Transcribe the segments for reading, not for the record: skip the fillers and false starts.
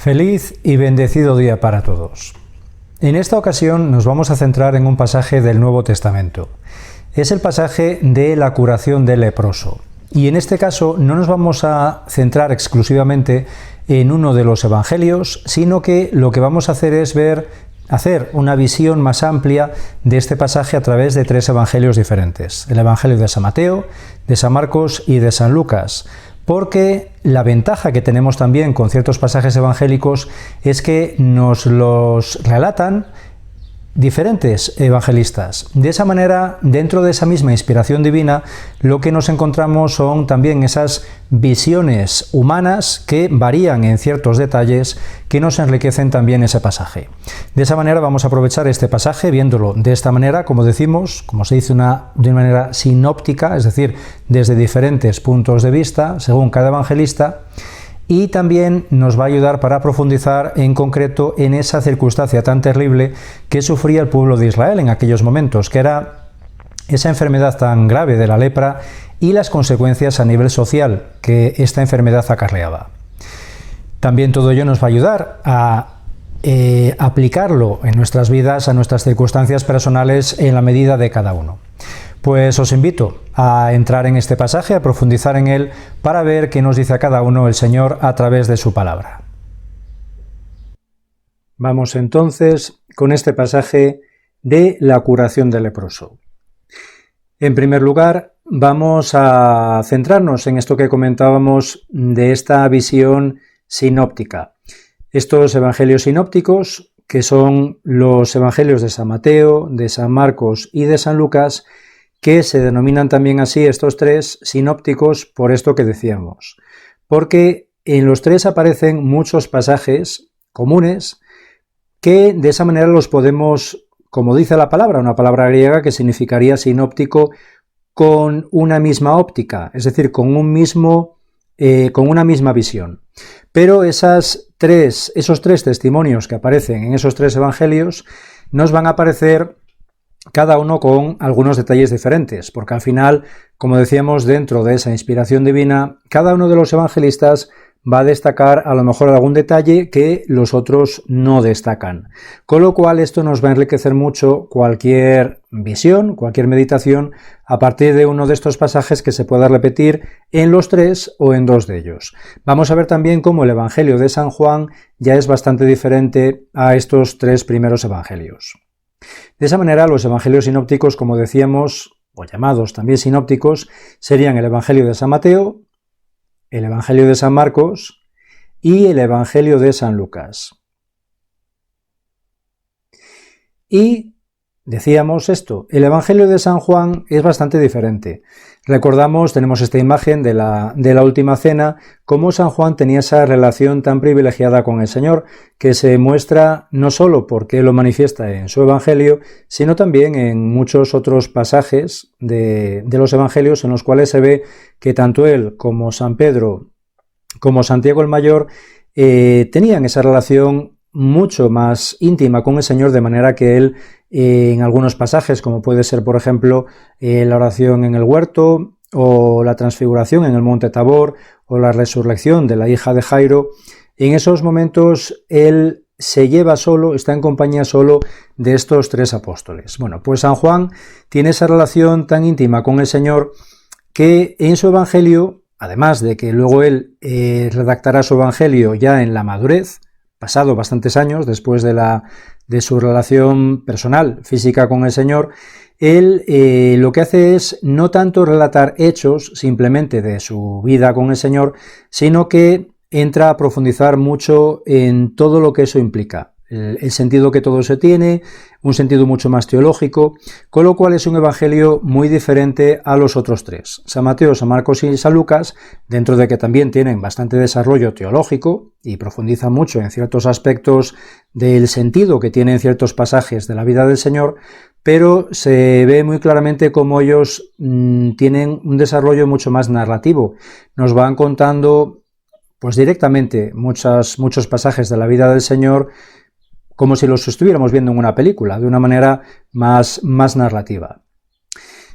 Feliz y bendecido día para todos. En esta ocasión nos vamos a centrar en un pasaje del Nuevo Testamento. Es el pasaje de la curación del leproso. Y en este caso no nos vamos a centrar exclusivamente en uno de los evangelios, sino que lo que vamos a hacer es hacer una visión más amplia de este pasaje a través de tres evangelios diferentes. El evangelio de San Mateo, de San Marcos y de San Lucas. Porque la ventaja que tenemos también con ciertos pasajes evangélicos es que nos los relatan diferentes evangelistas. De esa manera, dentro de esa misma inspiración divina, lo que nos encontramos son también esas visiones humanas que varían en ciertos detalles que nos enriquecen también ese pasaje. De esa manera vamos a aprovechar este pasaje viéndolo de esta manera, como decimos, como se dice de una manera sinóptica, es decir, desde diferentes puntos de vista, según cada evangelista. Y también nos va a ayudar para profundizar en concreto en esa circunstancia tan terrible que sufría el pueblo de Israel en aquellos momentos, que era esa enfermedad tan grave de la lepra y las consecuencias a nivel social que esta enfermedad acarreaba. También todo ello nos va a ayudar a aplicarlo en nuestras vidas, a nuestras circunstancias personales en la medida de cada uno. Pues os invito a entrar en este pasaje, a profundizar en él, para ver qué nos dice a cada uno el Señor a través de su palabra. Vamos entonces con este pasaje de la curación del leproso. En primer lugar, vamos a centrarnos en esto que comentábamos de esta visión sinóptica. Estos evangelios sinópticos, que son los evangelios de San Mateo, de San Marcos y de San Lucas, que se denominan también así estos tres sinópticos por esto que decíamos, porque en los tres aparecen muchos pasajes comunes que de esa manera los podemos, como dice la palabra, una palabra griega que significaría sinóptico, con una misma óptica, es decir, con una misma visión. Pero esos tres testimonios que aparecen en esos tres evangelios nos van a aparecer cada uno con algunos detalles diferentes, porque al final, como decíamos, dentro de esa inspiración divina, cada uno de los evangelistas va a destacar a lo mejor algún detalle que los otros no destacan. Con lo cual esto nos va a enriquecer mucho cualquier visión, cualquier meditación a partir de uno de estos pasajes que se pueda repetir en los tres o en dos de ellos. Vamos a ver también cómo el evangelio de San Juan ya es bastante diferente a estos tres primeros evangelios. De esa manera, los evangelios sinópticos, como decíamos, o llamados también sinópticos, serían el evangelio de San Mateo, el evangelio de San Marcos y el evangelio de San Lucas. Y decíamos esto, el evangelio de San Juan es bastante diferente. Recordamos, tenemos esta imagen de la última cena, cómo San Juan tenía esa relación tan privilegiada con el Señor, que se muestra no solo porque lo manifiesta en su evangelio, sino también en muchos otros pasajes de los evangelios en los cuales se ve que tanto él como San Pedro, como Santiago el Mayor, tenían esa relación mucho más íntima con el Señor, de manera que él en algunos pasajes, como puede ser por ejemplo la oración en el huerto o la transfiguración en el monte Tabor o la resurrección de la hija de Jairo, en esos momentos él se lleva solo, está en compañía solo de estos tres apóstoles. Bueno, pues San Juan tiene esa relación tan íntima con el Señor que en su evangelio, además de que luego él redactará su evangelio ya en la madurez, pasado bastantes años después de su relación personal, física con el Señor, él lo que hace es no tanto relatar hechos simplemente de su vida con el Señor, sino que entra a profundizar mucho en todo lo que eso implica. El sentido que todo eso tiene, un sentido mucho más teológico, con lo cual es un evangelio muy diferente a los otros tres. San Mateo, San Marcos y San Lucas, dentro de que también tienen bastante desarrollo teológico y profundizan mucho en ciertos aspectos del sentido que tienen ciertos pasajes de la vida del Señor, pero se ve muy claramente cómo ellos tienen un desarrollo mucho más narrativo. Nos van contando pues directamente muchos pasajes de la vida del Señor, como si los estuviéramos viendo en una película, de una manera más narrativa.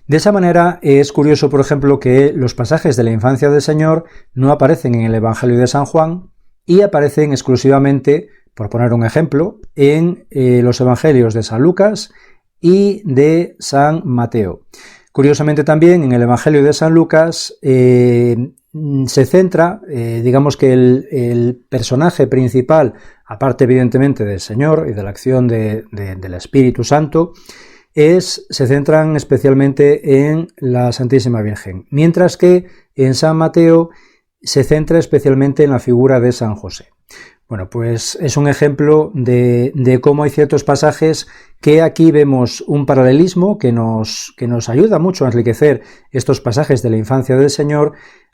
De esa manera es curioso, por ejemplo, que los pasajes de la infancia del Señor no aparecen en el Evangelio de San Juan y aparecen exclusivamente, por poner un ejemplo, en los evangelios de San Lucas y de San Mateo. Curiosamente también en el Evangelio de San Lucas se centra, digamos que el personaje principal, aparte evidentemente del Señor y de la acción del Espíritu Santo, se centran especialmente en la Santísima Virgen, mientras que en San Mateo se centra especialmente en la figura de San José. Bueno, pues es un ejemplo de cómo hay ciertos pasajes que aquí vemos un paralelismo que nos ayuda mucho a enriquecer estos pasajes de la infancia del Señor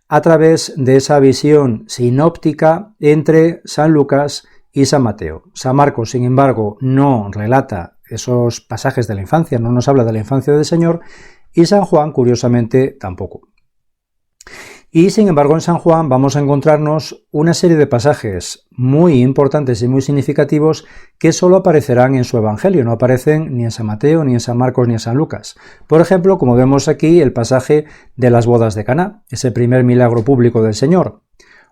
a través de esa visión sinóptica entre San Lucas y San Mateo. San Marcos, sin embargo, no relata esos pasajes de la infancia, no nos habla de la infancia del Señor, y San Juan, curiosamente, tampoco. Y sin embargo en San Juan vamos a encontrarnos una serie de pasajes muy importantes y muy significativos que solo aparecerán en su Evangelio, no aparecen ni en San Mateo, ni en San Marcos, ni en San Lucas. Por ejemplo, como vemos aquí, el pasaje de las bodas de Caná, ese primer milagro público del Señor,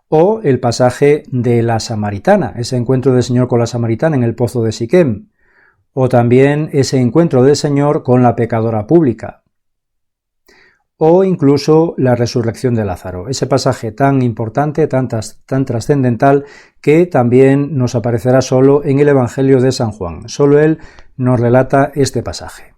o el pasaje de la Samaritana, ese encuentro del Señor con la Samaritana en el pozo de Siquem, o también ese encuentro del Señor con la pecadora pública, o incluso la resurrección de Lázaro, ese pasaje tan importante, tan trascendental, que también nos aparecerá solo en el Evangelio de San Juan. Solo él nos relata este pasaje.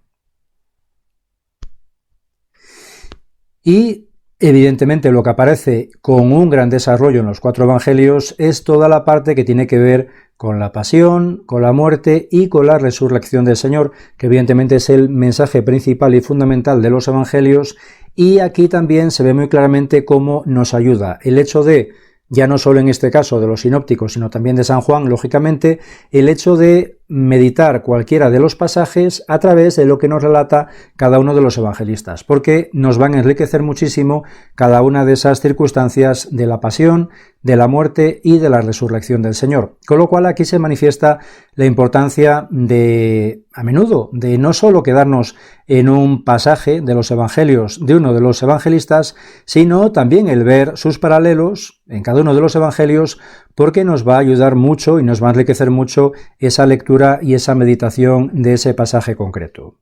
Y evidentemente lo que aparece con un gran desarrollo en los 4 evangelios es toda la parte que tiene que ver con la pasión, con la muerte y con la resurrección del Señor, que evidentemente es el mensaje principal y fundamental de los evangelios, y aquí también se ve muy claramente cómo nos ayuda el hecho de, ya no solo en este caso de los sinópticos, sino también de San Juan, lógicamente, el hecho de meditar cualquiera de los pasajes a través de lo que nos relata cada uno de los evangelistas, porque nos van a enriquecer muchísimo cada una de esas circunstancias de la pasión, de la muerte y de la resurrección del Señor. Con lo cual aquí se manifiesta la importancia a menudo, de no solo quedarnos en un pasaje de los evangelios de uno de los evangelistas, sino también el ver sus paralelos en cada uno de los evangelios, porque nos va a ayudar mucho y nos va a enriquecer mucho esa lectura y esa meditación de ese pasaje concreto.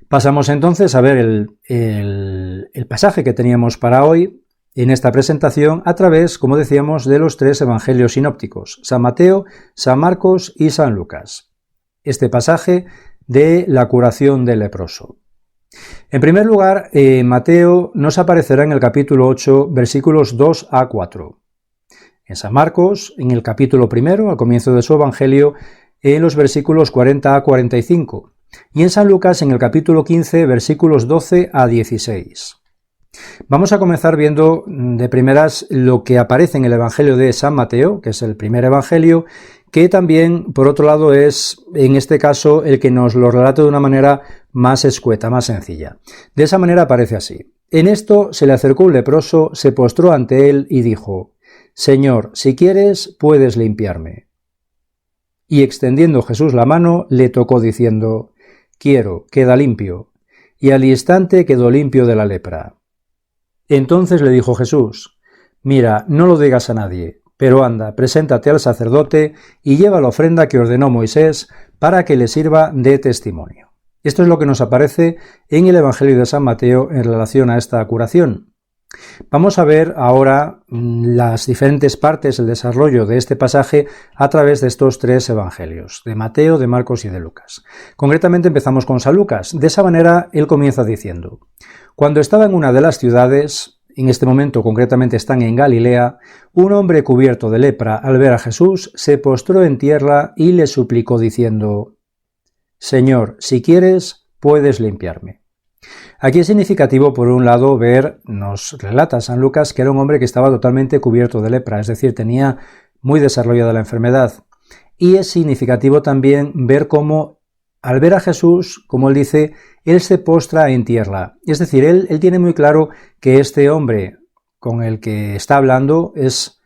Pasamos entonces a ver el pasaje que teníamos para hoy en esta presentación a través, como decíamos, de los 3 evangelios sinópticos, San Mateo, San Marcos y San Lucas. Este pasaje de la curación del leproso. En primer lugar, Mateo nos aparecerá en el capítulo 8, versículos 2 a 4. En San Marcos, en el capítulo 1, al comienzo de su evangelio, en los versículos 40 a 45. Y en San Lucas, en el capítulo 15, versículos 12 a 16. Vamos a comenzar viendo de primeras lo que aparece en el Evangelio de San Mateo, que es el primer evangelio, que también, por otro lado, es, en este caso, el que nos lo relata de una manera más escueta, más sencilla. De esa manera aparece así. En esto se le acercó un leproso, se postró ante él y dijo: «Señor, si quieres, puedes limpiarme». Y extendiendo Jesús la mano, le tocó diciendo: «Quiero, queda limpio». Y al instante quedó limpio de la lepra. Entonces le dijo Jesús: «Mira, no lo digas a nadie, pero anda, preséntate al sacerdote y lleva la ofrenda que ordenó Moisés para que le sirva de testimonio». Esto es lo que nos aparece en el Evangelio de San Mateo en relación a esta curación. Vamos a ver ahora las diferentes partes, el desarrollo de este pasaje a través de estos 3 evangelios, de Mateo, de Marcos y de Lucas. Concretamente empezamos con San Lucas. De esa manera él comienza diciendo: «Cuando estaba en una de las ciudades, en este momento concretamente están en Galilea, un hombre cubierto de lepra, al ver a Jesús, se postró en tierra y le suplicó diciendo: Señor, si quieres, puedes limpiarme». Aquí es significativo, por un lado, nos relata San Lucas que era un hombre que estaba totalmente cubierto de lepra, es decir, tenía muy desarrollada la enfermedad. Y es significativo también ver cómo, al ver a Jesús, como él dice, él se postra en tierra. Es decir, él tiene muy claro que este hombre con el que está hablando es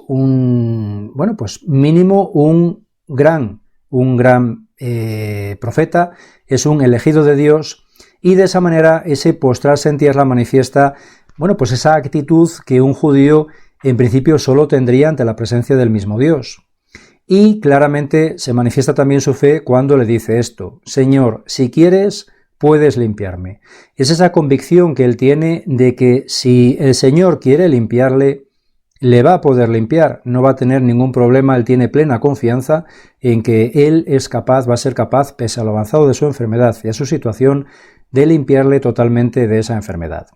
un, pues mínimo un gran profeta, es un elegido de Dios. Y de esa manera ese postrarse en tierra manifiesta Bueno, pues esa actitud que un judío en principio solo tendría ante la presencia del mismo Dios. Y claramente se manifiesta también su fe cuando le dice esto: Señor, si quieres, puedes limpiarme. Es esa convicción que él tiene de que si el Señor quiere limpiarle, le va a poder limpiar, no va a tener ningún problema. Él tiene plena confianza en que él es capaz, va a ser capaz, pese a lo avanzado de su enfermedad y a su situación, de limpiarle totalmente de esa enfermedad.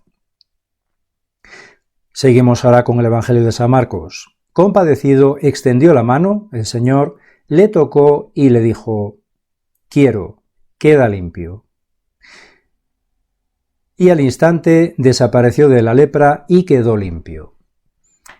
Seguimos ahora con el Evangelio de San Marcos. Compadecido, extendió la mano, el Señor le tocó y le dijo: quiero, queda limpio. Y al instante desapareció de la lepra y quedó limpio.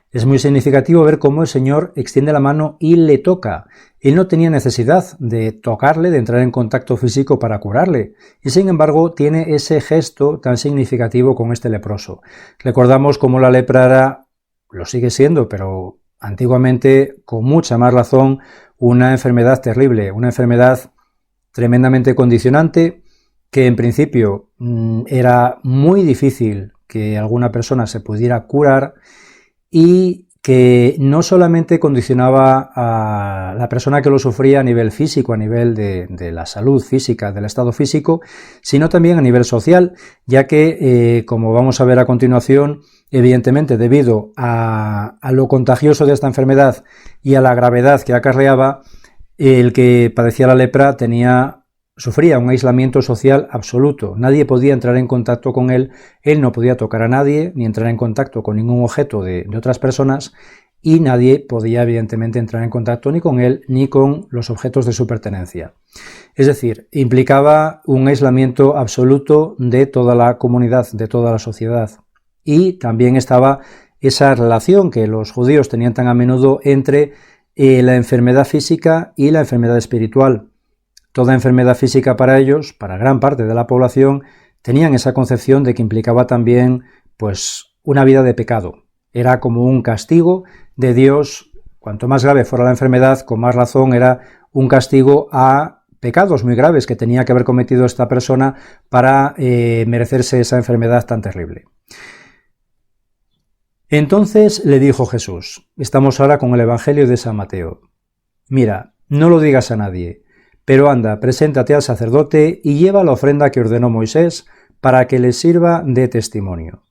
Es muy significativo ver cómo el Señor extiende la mano y le toca. Él no tenía necesidad de tocarle, de entrar en contacto físico para curarle, y sin embargo tiene ese gesto tan significativo con este leproso. Recordamos cómo la lepra era, lo sigue siendo, pero antiguamente con mucha más razón, una enfermedad terrible, una enfermedad tremendamente condicionante, que en principio era muy difícil que alguna persona se pudiera curar, y que no solamente condicionaba a la persona que lo sufría a nivel físico, a nivel de la salud física, del estado físico, sino también a nivel social, ya que, como vamos a ver a continuación, evidentemente debido a lo contagioso de esta enfermedad y a la gravedad que acarreaba, el que padecía la lepra sufría un aislamiento social absoluto. Nadie podía entrar en contacto con él no podía tocar a nadie, ni entrar en contacto con ningún objeto de otras personas, y nadie podía evidentemente entrar en contacto ni con él ni con los objetos de su pertenencia. Es decir, implicaba un aislamiento absoluto de toda la comunidad, de toda la sociedad. Y también estaba esa relación que los judíos tenían tan a menudo entre la enfermedad física y la enfermedad espiritual. Toda enfermedad física para ellos, para gran parte de la población, tenían esa concepción de que implicaba también, pues, una vida de pecado. Era como un castigo de Dios. Cuanto más grave fuera la enfermedad, con más razón era un castigo a pecados muy graves que tenía que haber cometido esta persona para merecerse esa enfermedad tan terrible. Entonces le dijo Jesús, estamos ahora con el Evangelio de San Mateo: mira, no lo digas a nadie, pero anda, preséntate al sacerdote y lleva la ofrenda que ordenó Moisés para que les sirva de testimonio.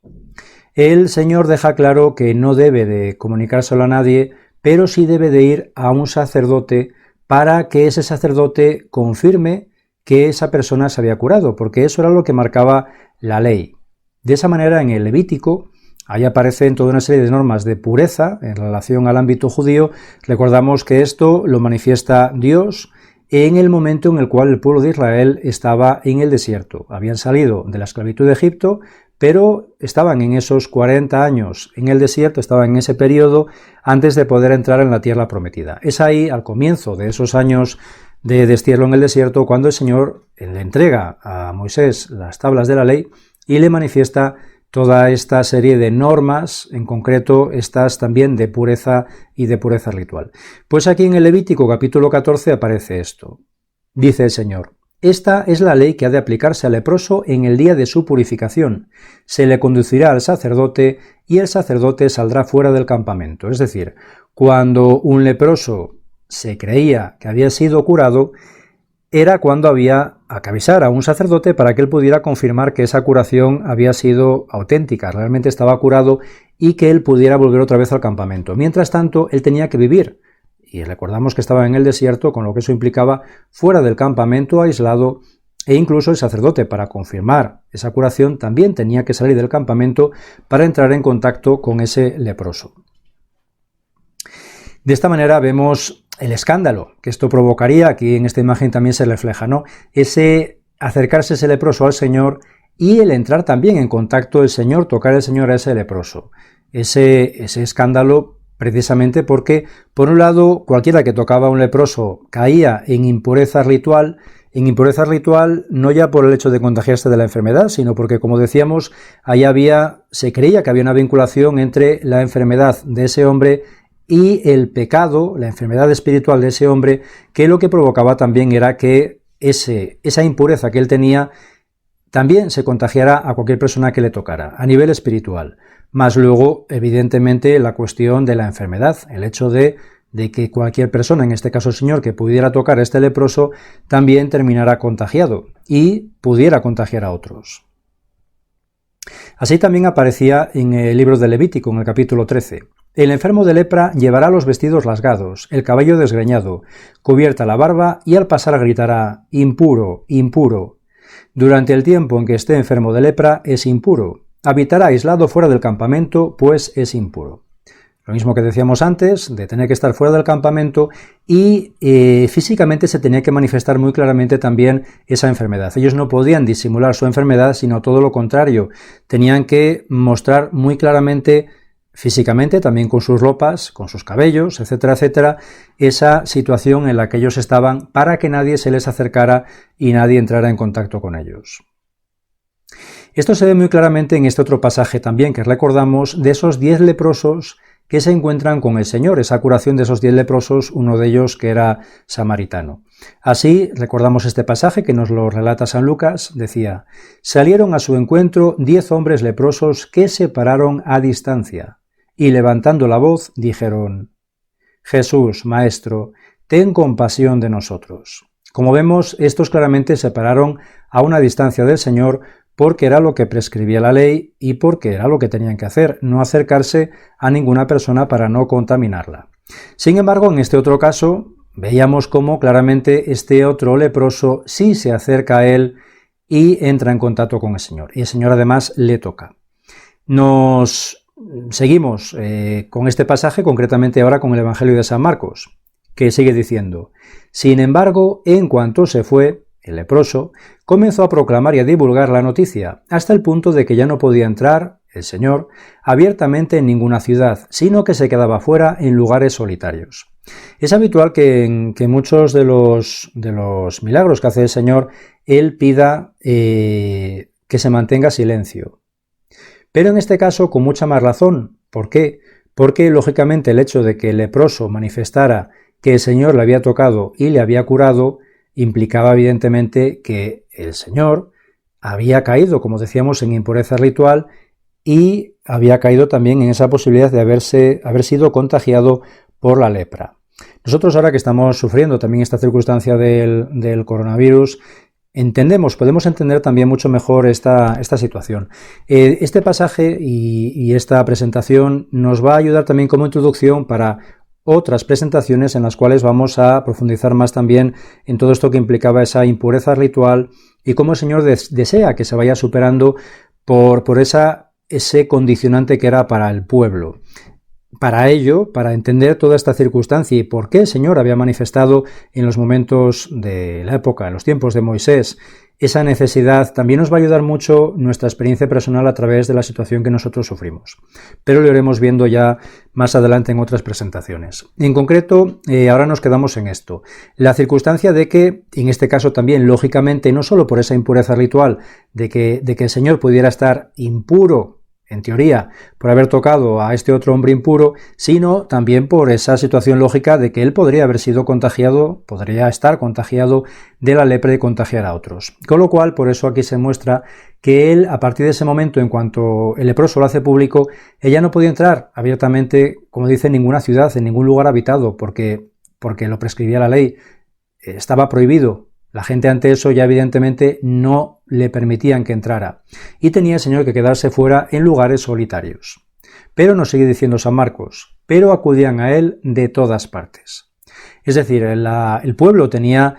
El Señor deja claro que no debe de comunicárselo a nadie, pero sí debe de ir a un sacerdote para que ese sacerdote confirme que esa persona se había curado, porque eso era lo que marcaba la ley. De esa manera, en el Levítico, ahí aparecen toda una serie de normas de pureza en relación al ámbito judío. Recordamos que esto lo manifiesta Dios en el momento en el cual el pueblo de Israel estaba en el desierto. Habían salido de la esclavitud de Egipto, pero estaban en esos 40 años en el desierto, estaban en ese periodo antes de poder entrar en la tierra prometida. Es ahí, al comienzo de esos años de destierro en el desierto, cuando el Señor le entrega a Moisés las tablas de la ley y le manifiesta toda esta serie de normas, en concreto estas también de pureza y de pureza ritual. Pues aquí en el Levítico capítulo 14 aparece esto. Dice el Señor: esta es la ley que ha de aplicarse al leproso en el día de su purificación. Se le conducirá al sacerdote y el sacerdote saldrá fuera del campamento. Es decir, cuando un leproso se creía que había sido curado, era cuando había que avisar a un sacerdote para que él pudiera confirmar que esa curación había sido auténtica, realmente estaba curado, y que él pudiera volver otra vez al campamento. Mientras tanto, él tenía que vivir, y recordamos que estaba en el desierto, con lo que eso implicaba fuera del campamento, aislado, e incluso el sacerdote, para confirmar esa curación, también tenía que salir del campamento para entrar en contacto con ese leproso. De esta manera vemos el escándalo que esto provocaría. Aquí en esta imagen también se refleja, ¿no? Ese acercarse ese leproso al Señor y el entrar también en contacto del Señor, tocar el Señor a ese leproso. Ese escándalo precisamente porque, por un lado, cualquiera que tocaba a un leproso caía en impureza ritual no ya por el hecho de contagiarse de la enfermedad, sino porque, como decíamos, ahí se creía que había una vinculación entre la enfermedad de ese hombre y el pecado, la enfermedad espiritual de ese hombre, que lo que provocaba también era que esa impureza que él tenía también se contagiara a cualquier persona que le tocara, a nivel espiritual. Más luego, evidentemente, la cuestión de la enfermedad, el hecho de que cualquier persona, en este caso el Señor, que pudiera tocar a este leproso, también terminara contagiado y pudiera contagiar a otros. Así también aparecía en el libro de Levítico, en el capítulo 13. El enfermo de lepra llevará los vestidos rasgados, el cabello desgreñado, cubierta la barba, y al pasar gritará: impuro, impuro. Durante el tiempo en que esté enfermo de lepra es impuro. Habitará aislado fuera del campamento, pues es impuro. Lo mismo que decíamos antes, de tener que estar fuera del campamento, y físicamente se tenía que manifestar muy claramente también esa enfermedad. Ellos no podían disimular su enfermedad, sino todo lo contrario. Tenían que mostrar muy claramente, físicamente, también con sus ropas, con sus cabellos, etcétera, etcétera, esa situación en la que ellos estaban, para que nadie se les acercara y nadie entrara en contacto con ellos. Esto se ve muy claramente en este otro pasaje también que recordamos, de esos 10 leprosos que se encuentran con el Señor, esa curación de esos 10 leprosos, uno de ellos que era samaritano. Así, recordamos este pasaje que nos lo relata San Lucas, decía: salieron a su encuentro 10 hombres leprosos que se pararon a distancia, y levantando la voz dijeron: Jesús, Maestro, ten compasión de nosotros. Como vemos, estos claramente se pararon a una distancia del Señor, porque era lo que prescribía la ley y porque era lo que tenían que hacer, no acercarse a ninguna persona para no contaminarla. Sin embargo, en este otro caso, veíamos cómo claramente este otro leproso sí se acerca a él y entra en contacto con el Señor. Y el Señor además le toca. Nos seguimos con este pasaje, concretamente ahora con el Evangelio de San Marcos, que sigue diciendo: sin embargo, en cuanto se fue, el leproso comenzó a proclamar y a divulgar la noticia, hasta el punto de que ya no podía entrar, el Señor, abiertamente en ninguna ciudad, sino que se quedaba fuera en lugares solitarios. Es habitual que en muchos de los milagros que hace el Señor, Él pida que se mantenga silencio. Pero en este caso con mucha más razón. ¿Por qué? Porque lógicamente el hecho de que el leproso manifestara que el Señor le había tocado y le había curado, implicaba evidentemente que el Señor había caído, como decíamos, en impureza ritual, y había caído también en esa posibilidad de haber sido contagiado por la lepra. Nosotros ahora que estamos sufriendo también esta circunstancia del coronavirus, podemos entender también mucho mejor esta situación. Este pasaje y esta presentación nos va a ayudar también como introducción para otras presentaciones en las cuales vamos a profundizar más también en todo esto que implicaba esa impureza ritual y cómo el Señor desea que se vaya superando por ese condicionante que era para el pueblo. Para ello, para entender toda esta circunstancia y por qué el Señor había manifestado en los momentos de la época, en los tiempos de Moisés, esa necesidad, también nos va a ayudar mucho nuestra experiencia personal a través de la situación que nosotros sufrimos. Pero lo iremos viendo ya más adelante en otras presentaciones. En concreto, ahora nos quedamos en esto. La circunstancia de que, en este caso también, lógicamente, no solo por esa impureza ritual, de que el Señor pudiera estar impuro, en teoría, por haber tocado a este otro hombre impuro, sino también por esa situación lógica de que él podría haber sido contagiado, podría estar contagiado de la lepra y contagiar a otros. Con lo cual, por eso aquí se muestra que él, a partir de ese momento, en cuanto el leproso lo hace público, ella no podía entrar abiertamente, como dice, en ninguna ciudad, en ningún lugar habitado, porque lo prescribía la ley. Estaba prohibido. La gente ante eso ya evidentemente no le permitían que entrara y tenía el Señor que quedarse fuera en lugares solitarios. Pero nos sigue diciendo San Marcos, pero acudían a él de todas partes. Es decir, el pueblo tenía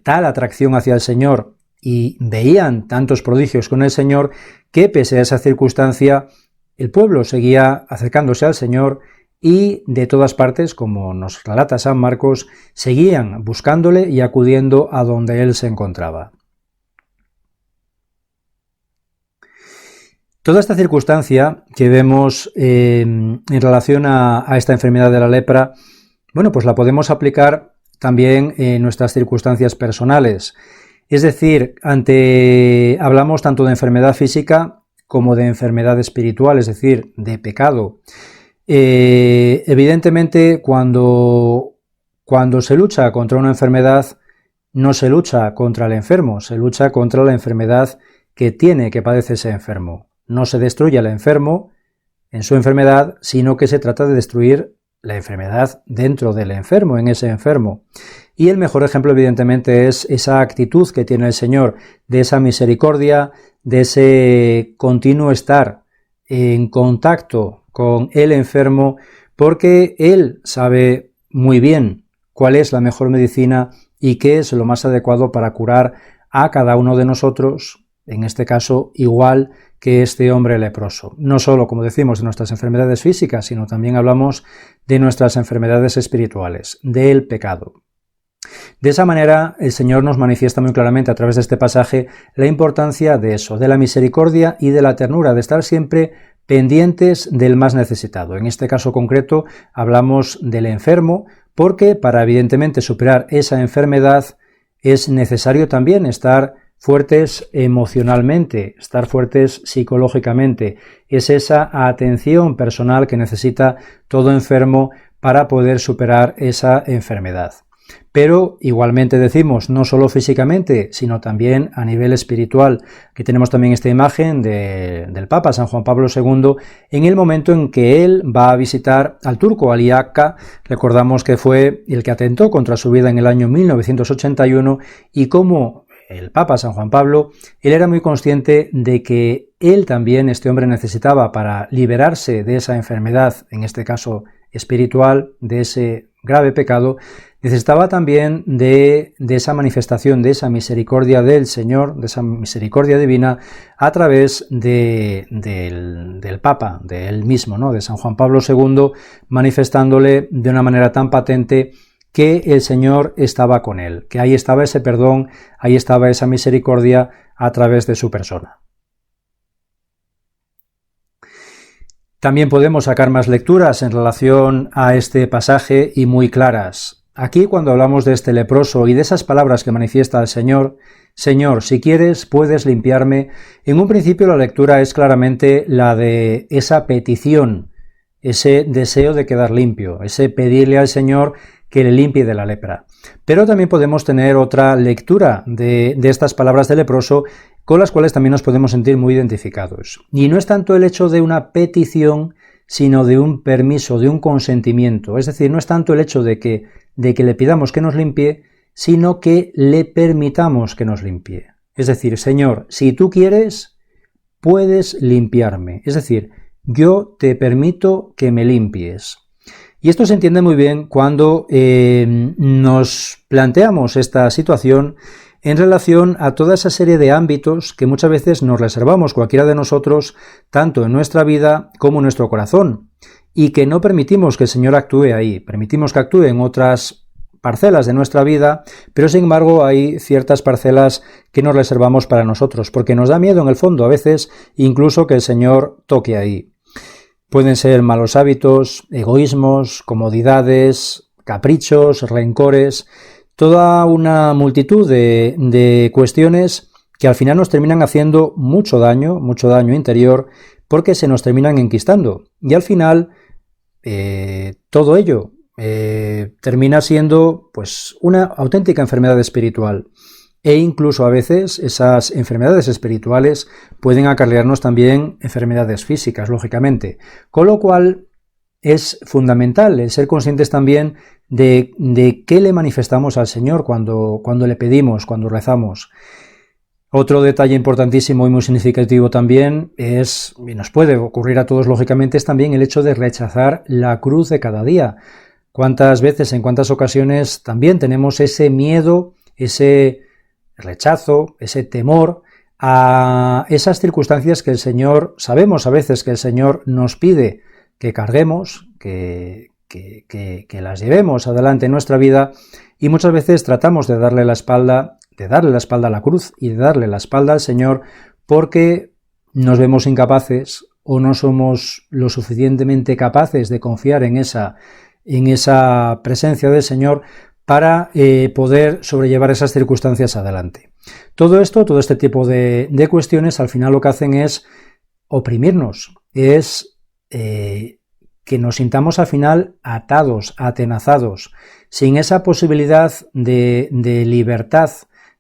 tal atracción hacia el Señor y veían tantos prodigios con el Señor que pese a esa circunstancia el pueblo seguía acercándose al Señor y de todas partes, como nos relata San Marcos, seguían buscándole y acudiendo a donde él se encontraba. Toda esta circunstancia que vemos en relación a esta enfermedad de la lepra, bueno, pues la podemos aplicar también en nuestras circunstancias personales. Es decir, hablamos tanto de enfermedad física como de enfermedad espiritual, es decir, de pecado. Evidentemente, cuando se lucha contra una enfermedad, no se lucha contra el enfermo, se lucha contra la enfermedad que padece ese enfermo. No se destruye al enfermo en su enfermedad, sino que se trata de destruir la enfermedad dentro del enfermo, en ese enfermo. Y el mejor ejemplo, evidentemente, es esa actitud que tiene el Señor, de esa misericordia, de ese continuo estar en contacto con el enfermo, porque Él sabe muy bien cuál es la mejor medicina y qué es lo más adecuado para curar a cada uno de nosotros, en este caso igual que este hombre leproso. No solo, como decimos, de nuestras enfermedades físicas, sino también hablamos de nuestras enfermedades espirituales, del pecado. De esa manera, el Señor nos manifiesta muy claramente a través de este pasaje la importancia de eso, de la misericordia y de la ternura, de estar siempre pendientes del más necesitado. En este caso concreto hablamos del enfermo, porque para evidentemente superar esa enfermedad es necesario también estar fuertes emocionalmente, estar fuertes psicológicamente. Es esa atención personal que necesita todo enfermo para poder superar esa enfermedad. Pero igualmente decimos, no solo físicamente, sino también a nivel espiritual. Aquí tenemos también esta imagen del Papa San Juan Pablo II en el momento en que él va a visitar al turco Ali Akka. Recordamos que fue el que atentó contra su vida en el año 1981 y como el Papa San Juan Pablo, él era muy consciente de que él también, este hombre, necesitaba para liberarse de esa enfermedad, en este caso espiritual, de ese grave pecado, necesitaba también de esa manifestación, de esa misericordia del Señor, de esa misericordia divina, a través del Papa, de él mismo, ¿no?, de San Juan Pablo II, manifestándole de una manera tan patente que el Señor estaba con él, que ahí estaba ese perdón, ahí estaba esa misericordia a través de su persona. También podemos sacar más lecturas en relación a este pasaje y muy claras. Aquí, cuando hablamos de este leproso y de esas palabras que manifiesta el Señor, Señor, si quieres, puedes limpiarme, en un principio la lectura es claramente la de esa petición, ese deseo de quedar limpio, ese pedirle al Señor que le limpie de la lepra. Pero también podemos tener otra lectura de estas palabras del leproso, con las cuales también nos podemos sentir muy identificados. Y no es tanto el hecho de una petición, sino de un permiso, de un consentimiento. Es decir, no es tanto el hecho de que le pidamos que nos limpie, sino que le permitamos que nos limpie. Es decir, Señor, si tú quieres, puedes limpiarme. Es decir, yo te permito que me limpies. Y esto se entiende muy bien cuando nos planteamos esta situación en relación a toda esa serie de ámbitos que muchas veces nos reservamos cualquiera de nosotros, tanto en nuestra vida como en nuestro corazón, y que no permitimos que el Señor actúe ahí, permitimos que actúe en otras parcelas de nuestra vida, pero sin embargo hay ciertas parcelas que nos reservamos para nosotros, porque nos da miedo en el fondo a veces incluso que el Señor toque ahí. Pueden ser malos hábitos, egoísmos, comodidades, caprichos, rencores, toda una multitud de cuestiones que al final nos terminan haciendo mucho daño interior, porque se nos terminan enquistando. Y al final todo ello termina siendo pues una auténtica enfermedad espiritual. E incluso a veces esas enfermedades espirituales pueden acarrearnos también enfermedades físicas, lógicamente. Con lo cual es fundamental el ser conscientes también de qué le manifestamos al Señor cuando le pedimos, cuando rezamos. Otro detalle importantísimo y muy significativo también es, y nos puede ocurrir a todos lógicamente, es también el hecho de rechazar la cruz de cada día. ¿Cuántas veces, en cuántas ocasiones también tenemos ese miedo, ese rechazo, ese temor a esas circunstancias que el Señor, sabemos a veces que el Señor nos pide que carguemos, que las llevemos adelante en nuestra vida, y muchas veces tratamos de darle la espalda a la cruz y de darle la espalda al Señor porque nos vemos incapaces o no somos lo suficientemente capaces de confiar en esa presencia del Señor para poder sobrellevar esas circunstancias adelante. Todo este tipo de cuestiones al final lo que hacen es oprimirnos, es que nos sintamos al final atados, atenazados, sin esa posibilidad de libertad,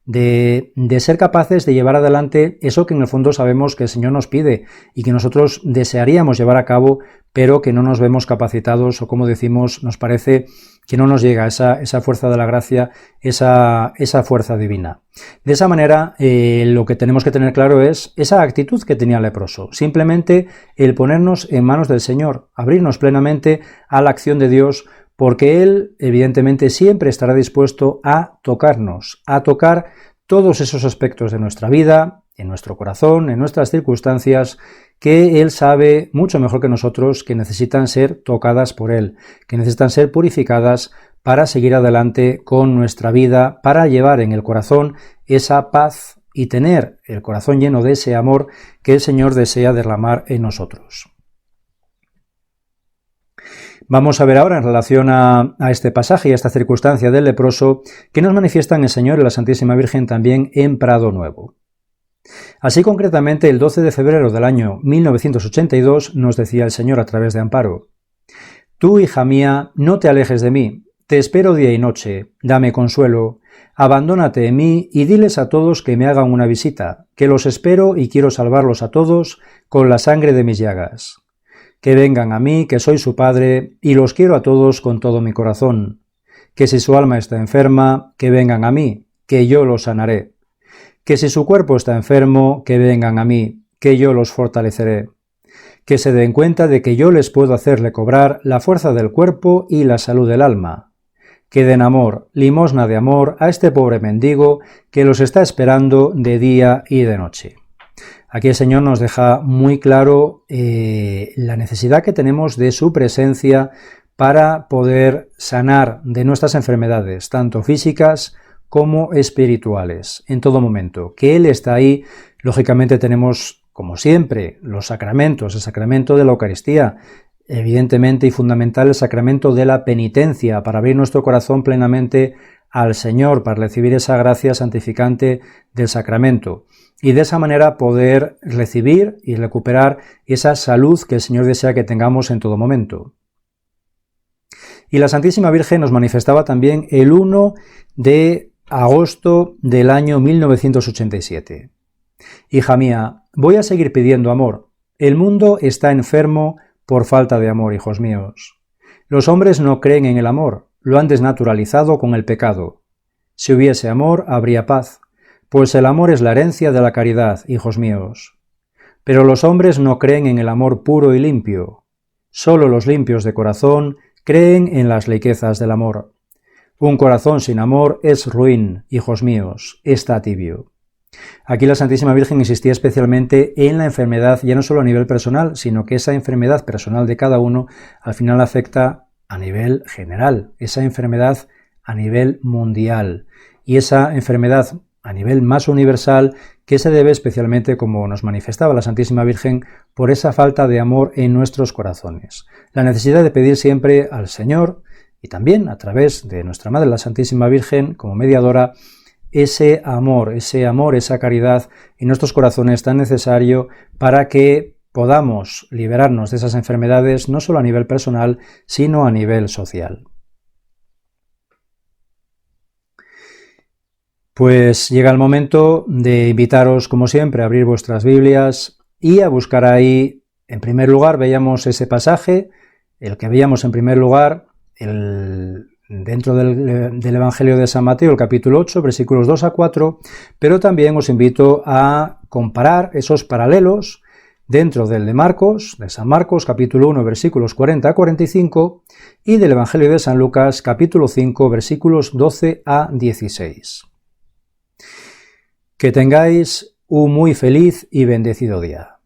de ser capaces de llevar adelante eso que en el fondo sabemos que el Señor nos pide y que nosotros desearíamos llevar a cabo, pero que no nos vemos capacitados, o como decimos, nos parece que no nos llega esa fuerza de la gracia, esa fuerza divina. De esa manera, lo que tenemos que tener claro es esa actitud que tenía el leproso, simplemente el ponernos en manos del Señor, abrirnos plenamente a la acción de Dios, porque Él, evidentemente, siempre estará dispuesto a tocarnos, a tocar todos esos aspectos de nuestra vida, en nuestro corazón, en nuestras circunstancias, que Él sabe mucho mejor que nosotros que necesitan ser tocadas por Él, que necesitan ser purificadas para seguir adelante con nuestra vida, para llevar en el corazón esa paz y tener el corazón lleno de ese amor que el Señor desea derramar en nosotros. Vamos a ver ahora en relación a este pasaje y a esta circunstancia del leproso que nos manifiestan el Señor y la Santísima Virgen también en Prado Nuevo. Así concretamente el 12 de febrero del año 1982 nos decía el Señor a través de Amparo: «Tú, hija mía, no te alejes de mí, te espero día y noche, dame consuelo, abandónate en mí y diles a todos que me hagan una visita, que los espero y quiero salvarlos a todos con la sangre de mis llagas. Que vengan a mí, que soy su padre, y los quiero a todos con todo mi corazón. Que si su alma está enferma, que vengan a mí, que yo los sanaré. Que si su cuerpo está enfermo, que vengan a mí, que yo los fortaleceré. Que se den cuenta de que yo les puedo hacerle cobrar la fuerza del cuerpo y la salud del alma. Que den amor, limosna de amor, a este pobre mendigo que los está esperando de día y de noche». Aquí el Señor nos deja muy claro la necesidad que tenemos de su presencia para poder sanar de nuestras enfermedades, tanto físicas como espirituales, en todo momento. Que Él está ahí. Lógicamente tenemos, como siempre, los sacramentos, el sacramento de la Eucaristía, evidentemente y fundamental el sacramento de la penitencia, para abrir nuestro corazón plenamente al Señor, para recibir esa gracia santificante del sacramento, y de esa manera poder recibir y recuperar esa salud que el Señor desea que tengamos en todo momento. Y la Santísima Virgen nos manifestaba también el 1 de agosto del año 1987. «Hija mía, voy a seguir pidiendo amor. El mundo está enfermo por falta de amor, hijos míos. Los hombres no creen en el amor, lo han desnaturalizado con el pecado. Si hubiese amor, habría paz, pues el amor es la herencia de la caridad, hijos míos. Pero los hombres no creen en el amor puro y limpio. Solo los limpios de corazón creen en las riquezas del amor. Un corazón sin amor es ruin, hijos míos, está tibio». Aquí la Santísima Virgen insistía especialmente en la enfermedad, ya no solo a nivel personal, sino que esa enfermedad personal de cada uno al final afecta a nivel general, esa enfermedad a nivel mundial, y esa enfermedad a nivel más universal que se debe especialmente, como nos manifestaba la Santísima Virgen, por esa falta de amor en nuestros corazones. La necesidad de pedir siempre al Señor, y también a través de nuestra Madre la Santísima Virgen como mediadora, ese amor, esa caridad en nuestros corazones tan necesario para que podamos liberarnos de esas enfermedades no solo a nivel personal, sino a nivel social. Pues llega el momento de invitaros, como siempre, a abrir vuestras Biblias y a buscar ahí, en primer lugar, veíamos ese pasaje, el que veíamos en primer lugar, dentro del Evangelio de San Mateo, el capítulo 8, versículos 2 a 4, pero también os invito a comparar esos paralelos dentro del de Marcos, de San Marcos, capítulo 1, versículos 40 a 45, y del Evangelio de San Lucas, capítulo 5, versículos 12 a 16. Que tengáis un muy feliz y bendecido día.